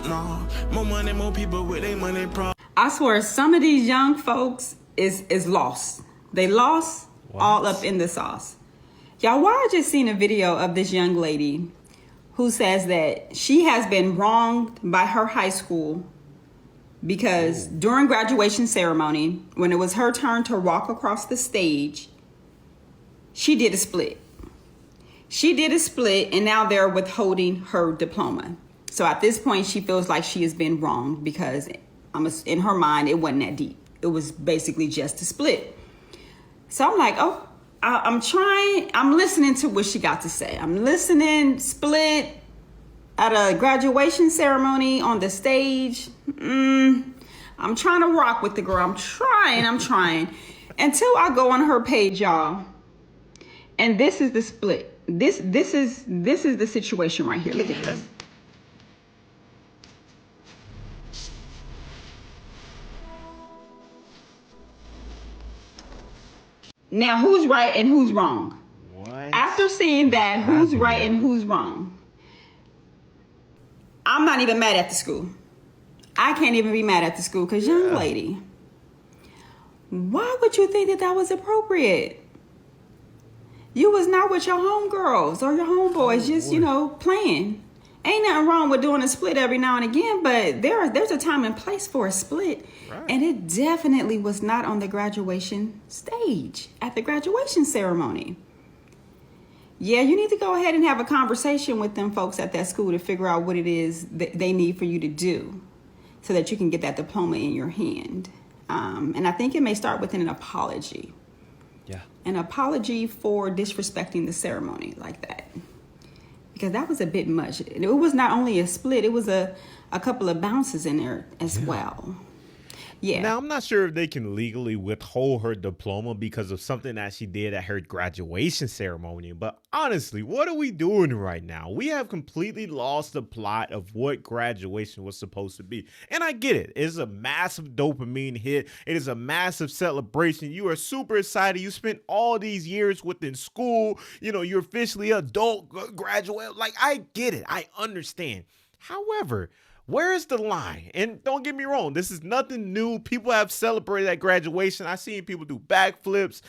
No, more money, more people with their money problem. I swear, some of these young folks is lost. They lost all up in the sauce. Y'all, why I just seen a video of this young lady who says that she has been wronged by her high school because during graduation ceremony, when it was her turn to walk across the stage, she did a split. She did a split, and now they're withholding her diploma. So at this point, she feels like she has been wronged because in her mind, it wasn't that deep. It was basically just a split. So I'm like, oh, I'm listening to what she got to say. I'm listening, split at a graduation ceremony on the stage. I'm trying to rock with the girl. I'm trying. Until I go on her page, y'all. And this is the split. This is the situation right here. Look at this. Now, who's right and who's wrong? What? After seeing that, who's right and who's wrong? I'm not even mad at the school. I can't even be mad at the school because, young lady, why would you think that was appropriate? You was not with your homegirls or your homeboys, just, playing. Ain't nothing wrong with doing a split every now and again, but there's a time and place for a split. Right. And it definitely was not on the graduation stage, at the graduation ceremony. Yeah, you need to go ahead and have a conversation with them folks at that school to figure out what it is that they need for you to do so that you can get that diploma in your hand. And I think it may start with an apology. Yeah. An apology for disrespecting the ceremony like that. Because that was a bit much. It was not only a split, it was a couple of bounces in there as well. Yeah. Now, I'm not sure if they can legally withhold her diploma because of something that she did at her graduation ceremony. But honestly, what are we doing right now? We have completely lost the plot of what graduation was supposed to be. And I get it. It's a massive dopamine hit. It is a massive celebration. You are super excited. You spent all these years within school. You're officially adult, graduate. Like, I get it. I understand. However, where is the line? And don't get me wrong, this is nothing new. People have celebrated at graduation. I've seen people do backflips,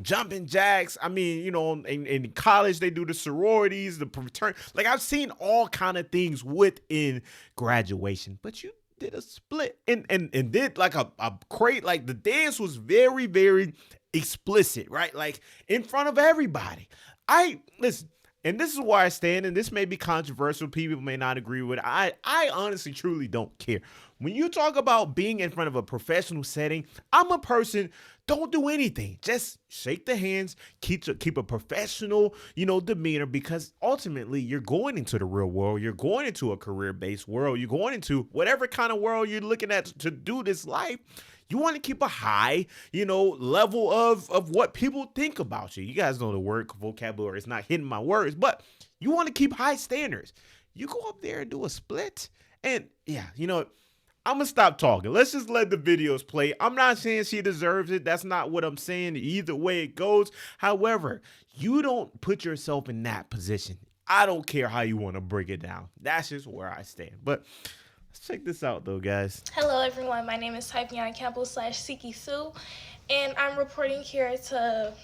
jumping jacks. I mean, in college, they do the sororities, the fraternity. Like, I've seen all kind of things within graduation. But you did a split and did like a crate. Like, the dance was very, very explicit, right? Like, in front of everybody. Listen. And this is where I stand, and this may be controversial. People may not agree with it. I honestly, truly don't care. When you talk about being in front of a professional setting, I'm a person, don't do anything. Just shake the hands, keep a professional, demeanor, because ultimately you're going into the real world. You're going into a career-based world. You're going into whatever kind of world you're looking at to do this life. You want to keep a high, level of what people think about you. You guys know the word vocabulary is not hitting my words, but you want to keep high standards. You go up there and do a split. And yeah, I'm going to stop talking. Let's just let the videos play. I'm not saying she deserves it. That's not what I'm saying. Either way it goes. However, you don't put yourself in that position. I don't care how you want to break it down. That's just where I stand. But let's check this out, though, guys. Hello, everyone. My name is UNTHINKABLE / Siki and I'm reporting here to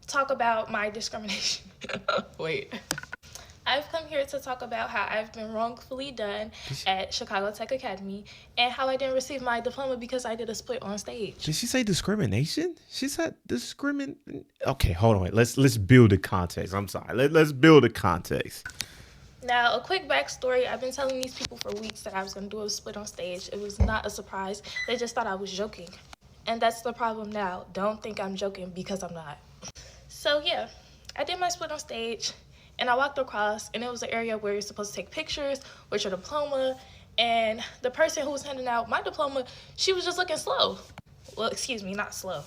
talk about my discrimination. Wait. I've come here to talk about how I've been wrongfully done at Chicago Tech Academy and how I didn't receive my diploma because I did a split on stage. Did she say discrimination? She said Okay, hold on. Wait. Let's build the context. I'm sorry. Let's build the context. Now, a quick backstory. I've been telling these people for weeks that I was going to do a split on stage. It was not a surprise. They just thought I was joking. And that's the problem now. Don't think I'm joking because I'm not. So, yeah, I did my split on stage, and I walked across, and it was an area where you're supposed to take pictures with your diploma, and the person who was handing out my diploma, she was just looking slow. Well, excuse me, not slow.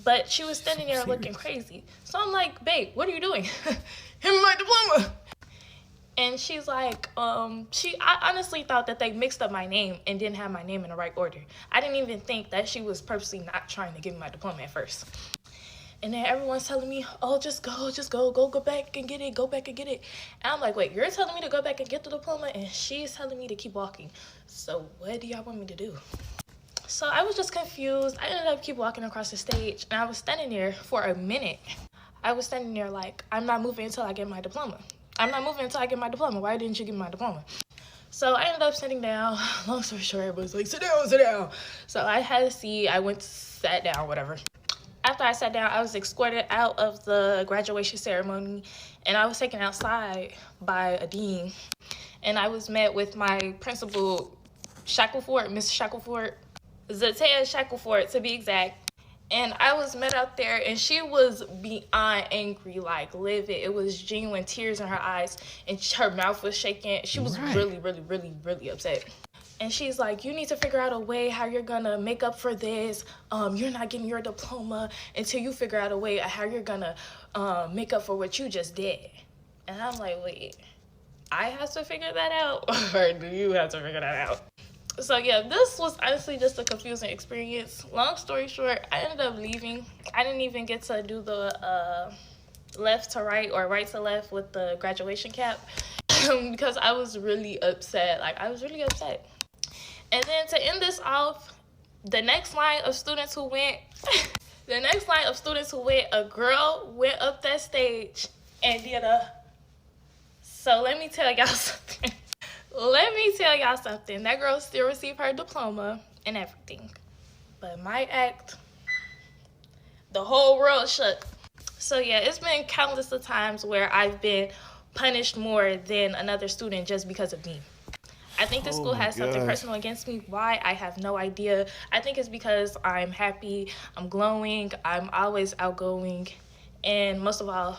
But she was standing there looking crazy. So I'm like, babe, what are you doing? Hand me my diploma. And she's like, I honestly thought that they mixed up my name and didn't have my name in the right order. I didn't even think that she was purposely not trying to give me my diploma at first. And then everyone's telling me, oh, just go back and get it, go back and get it. And I'm like, wait, you're telling me to go back and get the diploma, and she's telling me to keep walking. So what do y'all want me to do? So I was just confused. I ended up keep walking across the stage, and I was standing there for a minute. I was standing there like, I'm not moving until I get my diploma. I'm not moving until I get my diploma. Why didn't you give me my diploma? So I ended up sitting down. Long story short, everybody was like, sit down, sit down. So I had a seat. I went, sat down, whatever. After I sat down, I was escorted out of the graduation ceremony, and I was taken outside by a dean. And I was met with my principal, Shackleford, Miss Shackleford, Zatea Shackleford to be exact. And I was met out there, and she was beyond angry, like livid. It was genuine tears in her eyes, and her mouth was shaking. She was really upset. And she's like, you need to figure out a way how you're gonna make up for this. You're not getting your diploma until you figure out a way how you're gonna make up for what you just did. And I'm like, wait, I have to figure that out, or do you have to figure that out? So yeah, this was honestly just a confusing experience. Long story short, I ended up leaving. I didn't even get to do the left to right or right to left with the graduation cap because I was really upset. Like, I was really upset. And then to end this off, the next line of students who went, a girl went up that stage and did a, so let me tell y'all something. That girl still received her diploma and everything. But my act, the whole world shook. So yeah, it's been countless of times where I've been punished more than another student just because of me. I think the school has something personal against me. Why? I have no idea. I think it's because I'm happy, I'm glowing, I'm always outgoing, and most of all,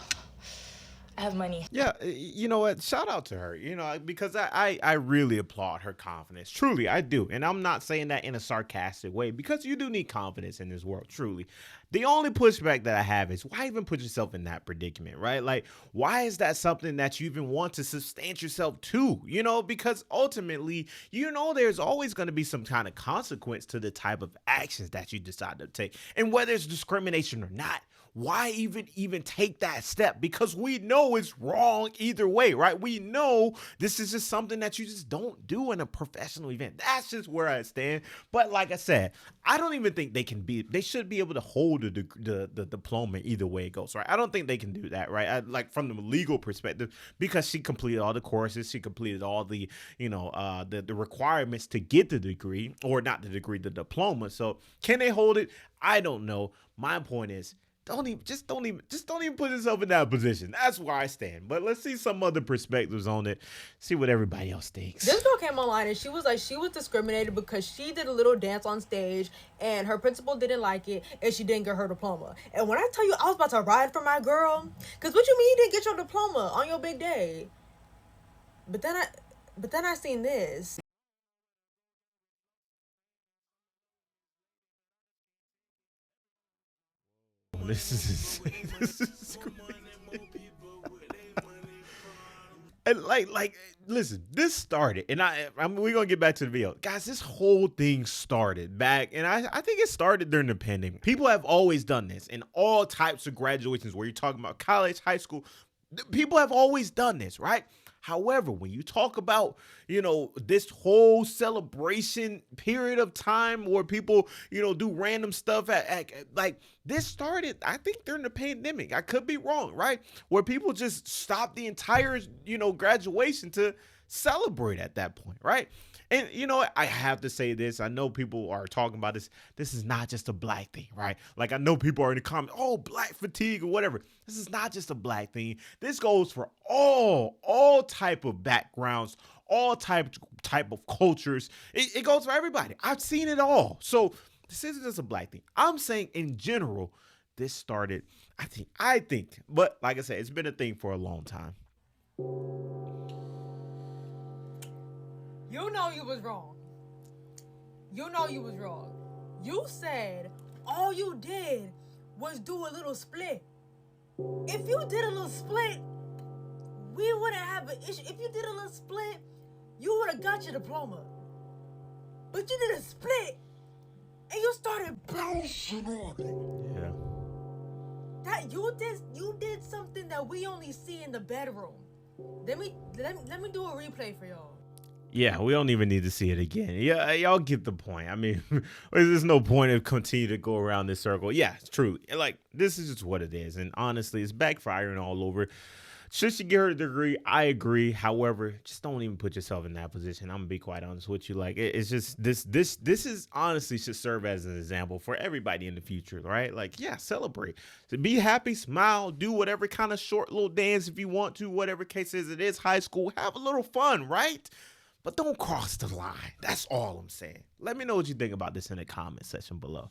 I have money. Yeah, you know what? Shout out to her, because I really applaud her confidence. Truly, I do. And I'm not saying that in a sarcastic way, because you do need confidence in this world, truly. The only pushback that I have is, why even put yourself in that predicament, right? Like, why is that something that you even want to substantiate yourself to? Because ultimately, there's always going to be some kind of consequence to the type of actions that you decide to take. And whether it's discrimination or not, why even take that step? Because we know it's wrong either way, right? We know this is just something that you just don't do in a professional event. That's just where I stand. But like I said, I don't even think they should be able to hold the diploma either way it goes, right? I don't think they can do that, right? Like from the legal perspective, because she completed all the courses, she completed all the, the requirements to get the degree, or not the degree, the diploma. So can they hold it? I don't know. My point is, don't even put yourself in that position. That's where I stand. But let's see some other perspectives on it. See what everybody else thinks. This girl came online and she was like, she was discriminated because she did a little dance on stage and her principal didn't like it and she didn't get her diploma. And when I tell you I was about to ride for my girl, because what you mean you didn't get your diploma on your big day? But then I seen this. This is insane. This is crazy. And listen, this started, and we're gonna get back to the video, guys. This whole thing started back, and I think it started during the pandemic. People have always done this in all types of graduations, where you're talking about college, high school. People have always done this, right? However, when you talk about, this whole celebration period of time where people, do random stuff like this started, I think, during the pandemic. I could be wrong, right? Where people just stopped the entire, graduation to celebrate at that point, right? And I have to say this. I know people are talking about this. This is not just a black thing, right? Like, I know people are in the comments, oh, black fatigue or whatever. This is not just a black thing. This goes for all type of backgrounds, all type of cultures. It goes for everybody. I've seen it all. So this isn't just a black thing. I'm saying in general, this started, I think, but like I said, it's been a thing for a long time. You know you was wrong. You said all you did was do a little split. If you did a little split, we wouldn't have an issue. If you did a little split, you would have got your diploma. But you did a split, and you started bouncing on it. Yeah. That you did something that we only see in the bedroom. Let me do a replay for y'all. Yeah, we don't even need to see it again. Yeah, y'all get the point. I mean, there's no point of continue to go around this circle. Yeah, it's true. Like, this is just what it is. And honestly, it's backfiring all over. Should she get her degree? I agree. However, just don't even put yourself in that position. I'm gonna be quite honest with you. Like, it's just this is honestly should serve as an example for everybody in the future, right? Like, yeah, celebrate. So be happy, smile, do whatever kind of short little dance if you want to, whatever case it is, high school, have a little fun, right? But don't cross the line. That's all I'm saying. Let me know what you think about this in the comment section below.